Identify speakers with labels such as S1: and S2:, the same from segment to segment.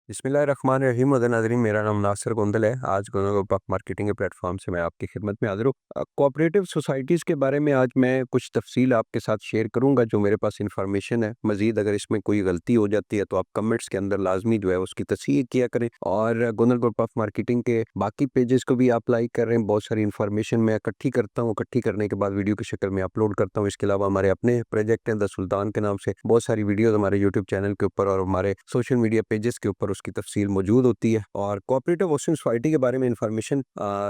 S1: बिस्मिल्लाहिर्रहमानिर्रहीम। नाज़रीन, मेरा नाम नासिर गोंदल है। आज गोल्डन मार्केटिंग के प्लेटफॉर्म से मैं आपकी खिदमत में हाज़िर हूँ। कोऑपरेटिव सोसाइटीज़ के बारे में आज मैं कुछ तफसील आपके साथ शेयर करूँगा जो मेरे पास इंफॉर्मेशन है। मज़ीद अगर इसमें कोई गलती हो जाती है तो आप कमेंट्स के अंदर लाजमी जो है उसकी तस्हीह किया करें, और गोल्डन ग्रुप ऑफ मार्केटिंग के बाकी पेजेस को भी आप लाइक कर रहे हैं। बहुत सारी इन्फॉर्मेशन मैं इकट्ठी करता हूँ, इकट्ठी करने के बाद वीडियो की शक्ल में अपलोड करता हूँ। इसके अलावा हमारे अपने प्रोजेक्ट हैं द सुल्तान के नाम से, बहुत सारी वीडियोज़ हमारे यूट्यूब चैनल के ऊपर और हमारे सोशल मीडिया पेजेस के ऊपर उसकी तफसील मौजूद होती है। और कोऑपरेटिव हाउसिंग सोसाइटी के बारे में इंफॉर्मेशन,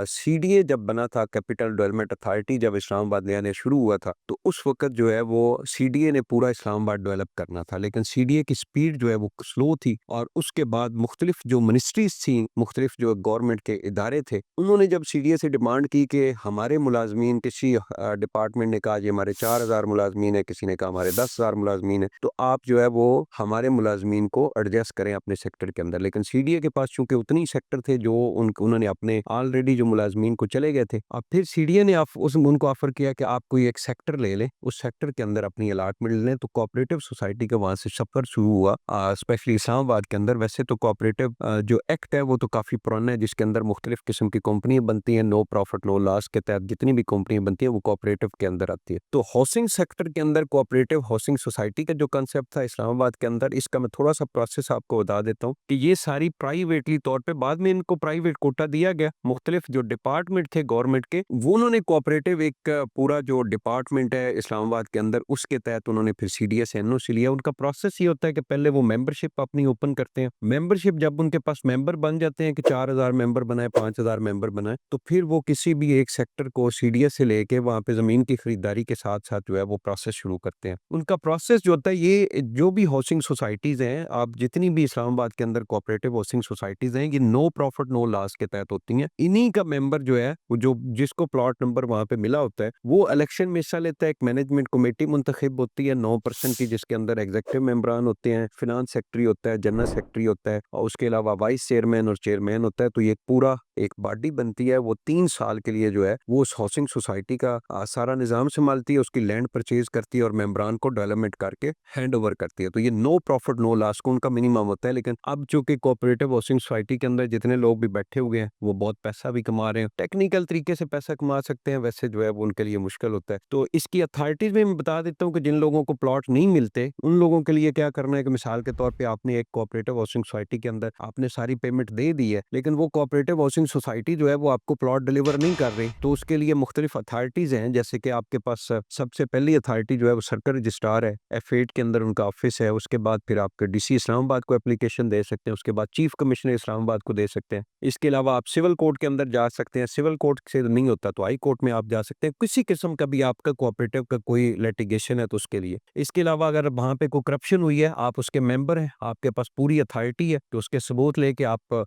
S1: सीडीए जब बना था, कैपिटल डेवलपमेंट अथॉरिटी जब इस्लामाबाद नया नया शुरू हुआ था, तो उस वक्त जो है वो सीडीए ने पूरा इस्लामाबाद डेवलप करना था, लेकिन सीडीए की स्पीड जो है वो स्लो थी। और उसके बाद मुख्तलिफ जो मिनिस्ट्रीज थी, मुख्तलिफ जो गवर्नमेंट के इदारे थे, उन्होंने जब सीडीए से डिमांड की कि हमारे मुलाजमीन, किसी डिपार्टमेंट ने कहा जी हमारे 4000 मुलाजमीन है, किसी ने कहा हमारे 10,000 मुलाजमीन है, तो आप जो है वो हमारे मुलाजमीन को एडजस्ट करें अपने सेक्टर के अंदर। लेकिन सीडीए के पास चूंकि उतनी सेक्टर थे जो उन्होंने अपने ऑलरेडी जो मुलाजमीन को चले गए थे, अब फिर सीडीए ने उनको ऑफर किया कि आप कोई एक सेक्टर ले लें, उस सेक्टर के अंदर अपनी अलॉटमेंट लें। तो कोऑपरेटिव सोसाइटी का वहां से सफर शुरू हुआ, स्पेशली इस्लामाबाद के अंदर। वैसे तो कोऑपरेटिव जो एक्ट है वो तो काफी पुराना है, जिसके अंदर मुख्तलिफ किस्म की कंपनियां बनती हैं, नो प्रॉफिट नो लॉस के तहत जितनी भी कंपनियां बनती हैं वो कोऑपरेटिव के अंदर आती है। तो हाउसिंग सेक्टर के अंदर कोऑपरेटिव हाउसिंग सोसाइटी का जो कंसेप्ट था इस्लामाबाद के अंदर, इसका मैं थोड़ा सा प्रोसेस आपको बता देता हूँ कि ये सारी प्राइवेटली तौर पे, बाद में इनको प्राइवेट कोटा दिया गया। मुख्तलिफ जो डिपार्टमेंट थे गवर्नमेंट के, वो उन्होंने कोऑपरेटिव एक पूरा जो डिपार्टमेंट है इस्लामाबाद के अंदर, उसके तहत उन्होंने फिर सीडीए से एनओसी लिया। उनका प्रोसेस ये होता है कि पहले वो मेंबरशिप अपनी ओपन करते हैं। मेंबरशिप जब उनके पास मेंबर बन जाते हैं कि 4000 मेंबर बनाए, 5000 मेंबर बनाए, तो फिर वो किसी भी एक सेक्टर को सीडीए से लेके वहां पे जमीन की खरीदारी के साथ साथ जो है वो प्रोसेस शुरू करते हैं। उनका प्रोसेस जो होता है, ये जो भी हाउसिंग सोसाइटीज हैं, आप जितनी भी इस्लामाबाद के अंदर कोऑपरेटिव हाउसिंग सोसाइटीज हैं, ये नो प्रॉफिट नो लॉस के तहत होती हैं। इन्हीं का मेंबर जो है वो जो जिसको प्लॉट नंबर वहां पे मिला होता है, वो इलेक्शन में हिस्सा लेता है। एक मैनेजमेंट कमेटी मुंतखब होती है 9% की, जिसके अंदर एग्जीक्यूटिव मेंबरान होते हैं, फिनांस सेक्रेटरी होता है, जनरल सेक्रेटरी होता है, और उसके अलावा वाइस चेयरमैन और चेयरमैन होता है। तो ये पूरा एक बॉडी बनती है। वो 3 साल के लिए जो है वो उस हाउसिंग सोसाइटी का सारा निजाम संभालती है, उसकी लैंड परचेज करती है और मेंबरान को डेवलपमेंट करके हैंड ओवर करती है। तो ये नो प्रॉफिट नो लॉस को उनका मिनिमम होता है। लेकिन अब चूंकि कोऑपरेटिव हाउसिंग सोसाइटी के अंदर जितने लोग भी बैठे हुए हैं वो बहुत पैसा भी कमा रहे हैं, टेक्निकल तरीके से पैसा कमा सकते हैं, वैसे जो है वो उनके लिए मुश्किल होता है। तो इसकी अथॉरिटीज में मैं बता देता हूँ कि जिन लोगों को प्लॉट नहीं मिलते, उन लोगों के लिए क्या करना है कि मिसाल के तौर पर आपने एक कोऑपरेटिव हाउसिंग सोसाइटी के अंदर आपने सारी पेमेंट दे दी है, लेकिन वो कोऑपरेटिव हाउसिंग सोसाइटी जो है वो आपको प्लॉट डिलीवर नहीं कर रही, तो उसके लिए मुख्तलिफ अथॉरिटीज हैं। जैसे कि आपके पास सबसे पहली अथॉरिटी जो है वो सर्कल रजिस्ट्रार है, F8 के अंदर उनका ऑफिस है। उसके बाद फिर आपके डीसी इस्लामाबाद को एप्लीकेशन दे सकते हैं, उसके बाद चीफ कमिश्नर इस्लामाबाद को दे सकते हैं। इसके अलावा आप सिविल कोर्ट के अंदर जा सकते हैं, सिविल कोर्ट से नहीं होता तो हाई कोर्ट में आप जा सकते हैं, किसी किस्म का भी आपका कोऑपरेटिव का कोई लिटिगेशन है तो उसके लिए। इसके अलावा अगर वहां पे कोई करप्शन हुई है, आप उसके मेंबर हैं, आपके पास पूरी अथॉरिटी है, तो उसके सबूत लेके आप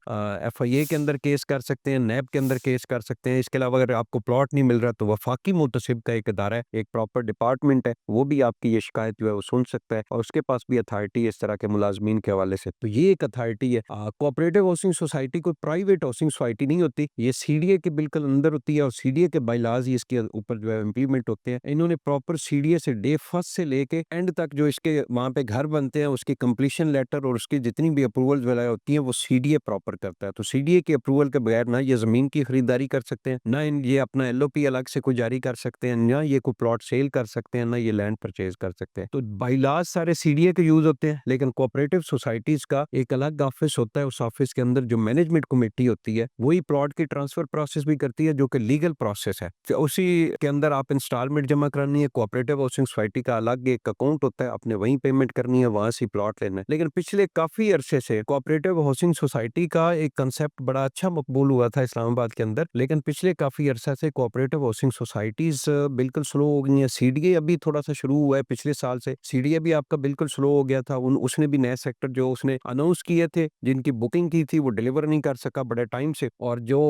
S1: FIA के अंदर केस कर सकते हैं, नैब के अंदर केस कर सकते हैं। इसके अलावा अगर आपको प्लॉट नहीं मिल रहा तो वफाकी मुतसिब का एक इदारा है, एक प्रॉपर डिपार्टमेंट है, वो भी आपकी ये शिकायत जो है वो सुन सकता है, और उसके पास भी अथॉरिटी है इस तरह के मुलाजमीन के हवाले से। तो ये एक अथॉरिटी है। कोऑपरेटिव हाउसिंग सोसाइटी कोई प्राइवेट हाउसिंग सोसाइटी नहीं होती, ये सीडीए के बिल्कुल अंदर होती है, और सीडीए के बाइलाज ही इसके ऊपर जो है इम्प्लीमेंट होते हैं। इन्होंने प्रॉपर सीडीए से डे फर्स्ट से लेके एंड तक जो इसके वहां पे घर बनते हैं, उसकी कंप्लीशन लेटर और उसकी जितनी भी अप्रूवल वगैरह होती है वो सीडीए प्रॉपर करता है। तो सीडीए के अप्रूवल के बगैर ना ये जमीन की खरीदारी कर सकते हैं, ना ये अपना LOP अलग से कोई जारी कर सकते हैं, ना ये कोई प्लॉट सेल कर सकते हैं, ना ये लैंड परचेज कर सकते हैं। तो बाइलाज सारे सीडीए के यूज होते हैं, लेकिन कोऑपरेटिव सोसाइटीज का एक अलग ऑफिस होता है। उस ऑफिस के अंदर जो मैनेजमेंट कमेटी होती है वही प्लॉट की ट्रांसफर प्रोसेस भी करती है, जो कि लीगल प्रोसेस है। तो उसी के अंदर आप इंस्टॉलमेंट जमा करनी है, कोऑपरेटिव हाउसिंग सोसाइटी का अलग एक अकाउंट होता है, आपने वहीं पेमेंट करनी है, वहां से प्लॉट लेना है। लेकिन पिछले काफी अरसे से कोऑपरेटिव हाउसिंग सोसाइटी का एक कंसेप्ट बड़ा अच्छा मकबूल हुआ था इस्लामाबाद के अंदर, लेकिन पिछले काफी अरसा से कोऑपरेटिव हाउसिंग सोसाइटीज बिल्कुल स्लो हो गई हैं। सीडीए अभी थोड़ा सा शुरू हुआ है पिछले साल से, सीडीए भी आपका बिल्कुल स्लो हो गया था। उसने भी नया सेक्टर जो उसने अनाउंस کیے تھے، جن کی بکنگ کی تھی وہ ڈیلیور نہیں کر سکا بڑے ٹائم سے، اور جو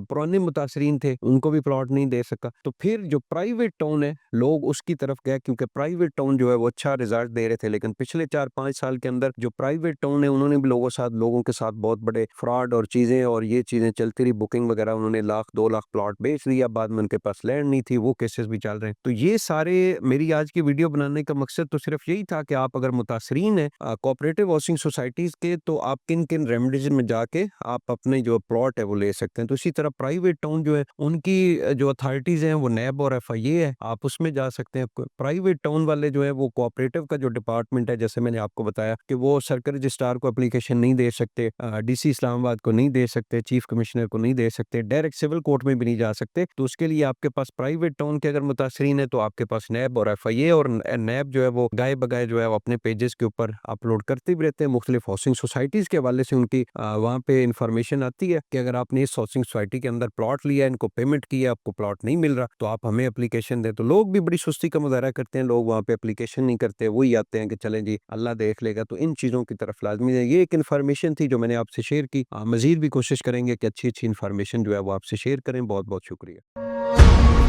S1: پرانے متاثرین تھے ان کو بھی پلاٹ نہیں دے سکا۔ تو پھر جو پرائیویٹ ٹاؤن ہے لوگ اس کی طرف گئے، کیونکہ پرائیویٹ ٹاؤن جو ہے وہ اچھا رزلٹ دے رہے تھے۔ لیکن پچھلے 4-5 سال کے اندر جو پرائیویٹ ٹاؤن ہے انہوں نے بھی لوگوں کے ساتھ بہت بڑے فراڈ اور چیزیں اور یہ چیزیں چلتی رہی، بکنگ وغیرہ انہوں نے 1,00,000-2,00,000 پلاٹ بیچ دیا، بعد میں ان کے پاس لینڈ نہیں تھی، وہ کیسز بھی چل رہے ہیں۔ تو یہ سارے میری آج کی ویڈیو بنانے کا مقصد تو صرف یہی تھا کہ آپ اگر متاثرین ہیں کوآپریٹو ہاؤسنگ سوسائٹیز کے، تو آپ کن کن ریمیڈیز میں جا کے آپ اپنے جو پلاٹ ہے وہ لے سکتے ہیں۔ تو اسی طرح پرائیویٹ ٹاؤن جو ہے ان کی جو اتھارٹیز ہیں وہ نیب اور FIA ہے، آپ اس میں جا سکتے ہیں۔ پرائیویٹ ٹاؤن والے جو ہے وہ کوآپریٹو کا جو ڈپارٹمنٹ ہے، جیسے میں نے آپ کو بتایا کہ وہ سرکل رجسٹرار کو اپلیکیشن نہیں دے سکتے، DC اسلام آباد کو نہیں دے سکتے، چیف کمشنر کو نہیں دے سکتے، ڈائریکٹ سول کورٹ میں بھی نہیں جا سکتے۔ تو اس کے لیے آپ کے پاس پرائیویٹ ٹاؤن کے اگر متاثرین ہیں تو آپ کے پاس نیب اور FIA، اور نیب جو ہے وہ گائے بگائے جو ہے وہ اپنے پیجز کے اوپر اپلوڈ کرتے بھی رہتے ہیں مختلف ہاؤسنگ سوسائٹیز کے حوالے سے، ان کی وہاں پہ انفارمیشن آتی ہے کہ اگر آپ نے اس ہاؤسنگ سوسائٹی کے اندر پلاٹ لیا ہے، ان کو پیمنٹ کیا، آپ کو پلاٹ نہیں مل رہا، تو آپ ہمیں اپلیکیشن دیں۔ تو لوگ بھی بڑی سستی کا مظاہرہ کرتے ہیں، لوگ وہاں پہ اپلیکیشن نہیں کرتے، وہی آتے ہیں کہ چلیں جی اللہ دیکھ لے گا۔ تو ان چیزوں کی طرف لازمی ہے، یہ ایک انفارمیشن تھی جو میں نے آپ سے شیئر کی۔ مزید بھی کوشش کریں گے کہ اچھی انفارمیشن جو ہے وہ آپ سے شیئر کریں۔ بہت بہت شکریہ۔